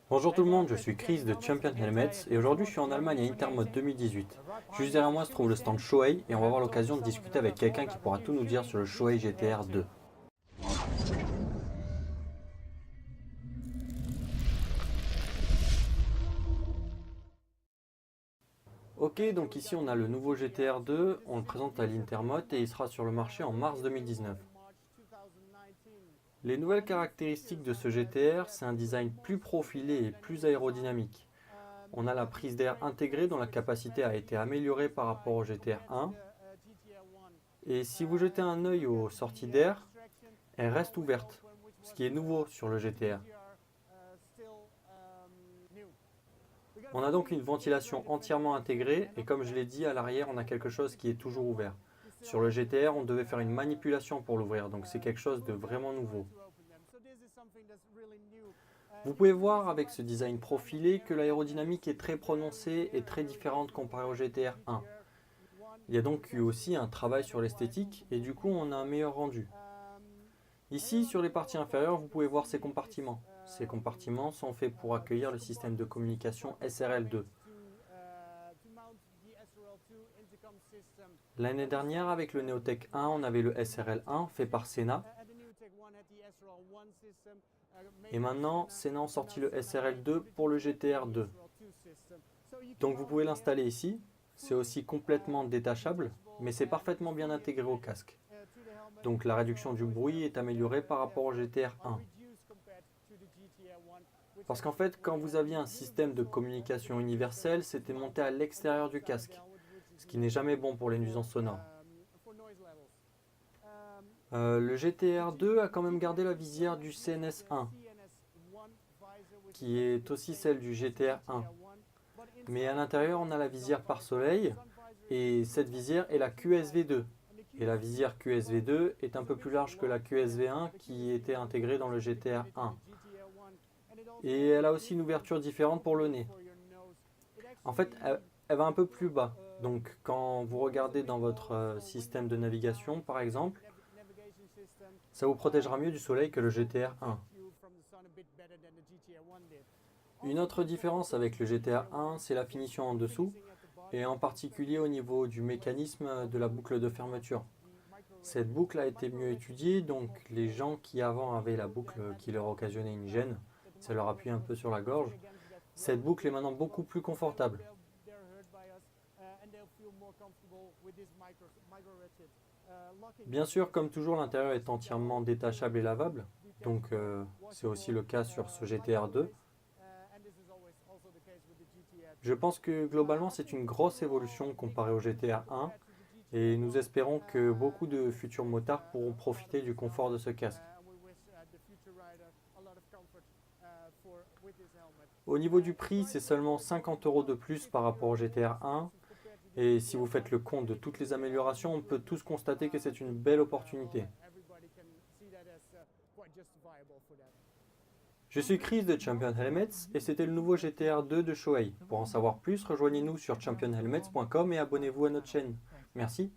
Bonjour tout le monde, je suis Chris de Champion Helmets et aujourd'hui je suis en Allemagne à Intermod 2018. Juste derrière moi se trouve le stand Shoei et on va avoir l'occasion de discuter avec quelqu'un qui pourra tout nous dire sur le Shoei GTR 2. Ok, donc ici on a le nouveau GTR 2, on le présente à l'Intermod et il sera sur le marché en mars 2019. Les nouvelles caractéristiques de ce GTR, c'est un design plus profilé et plus aérodynamique. On a la prise d'air intégrée dont la capacité a été améliorée par rapport au GTR 1. Et si vous jetez un œil aux sorties d'air, elles restent ouvertes, ce qui est nouveau sur le GTR. On a donc une ventilation entièrement intégrée et comme je l'ai dit, à l'arrière on a quelque chose qui est toujours ouvert. Sur le GTR, on devait faire une manipulation pour l'ouvrir, donc c'est quelque chose de vraiment nouveau. Vous pouvez voir avec ce design profilé que l'aérodynamique est très prononcée et très différente comparée au GTR 1. Il y a donc eu aussi un travail sur l'esthétique et du coup on a un meilleur rendu. Ici, sur les parties inférieures, vous pouvez voir ces compartiments. Ces compartiments sont faits pour accueillir le système de communication SRL2. L'année dernière, avec le Neotech 1, on avait le SRL1 fait par Sena. Et maintenant, Sena a sorti le SRL2 pour le GTR 2. Donc vous pouvez l'installer ici. C'est aussi complètement détachable, mais c'est parfaitement bien intégré au casque. Donc la réduction du bruit est améliorée par rapport au GTR 1. Parce qu'en fait, quand vous aviez un système de communication universel, c'était monté à l'extérieur du casque, ce qui n'est jamais bon pour les nuisances sonores. Le GTR 2 a quand même gardé la visière du CNS 1, qui est aussi celle du GTR 1. Mais à l'intérieur, on a la visière pare-soleil, et cette visière est la QSV2. Et la visière QSV2 est un peu plus large que la QSV1 qui était intégrée dans le GTR 1. Et elle a aussi une ouverture différente pour le nez. En fait, elle va un peu plus bas. Donc quand vous regardez dans votre système de navigation, par exemple, ça vous protégera mieux du soleil que le GTR 1. Une autre différence avec le GTR 1, c'est la finition en dessous, et en particulier au niveau du mécanisme de la boucle de fermeture. Cette boucle a été mieux étudiée, donc les gens qui avant avaient la boucle qui leur occasionnait une gêne, ça leur appuie un peu sur la gorge, cette boucle est maintenant beaucoup plus confortable. Bien sûr, comme toujours, l'intérieur est entièrement détachable et lavable, donc c'est aussi le cas sur ce GTR 2. Je pense que globalement c'est une grosse évolution comparée au GTR 1 et nous espérons que beaucoup de futurs motards pourront profiter du confort de ce casque. Au niveau du prix, c'est seulement 50 € de plus par rapport au GTR 1 et si vous faites le compte de toutes les améliorations, on peut tous constater que c'est une belle opportunité. Je suis Chris de Champion Helmets et c'était le nouveau GTR 2 de Shoei. Pour en savoir plus, rejoignez-nous sur championhelmets.com et abonnez-vous à notre chaîne. Merci.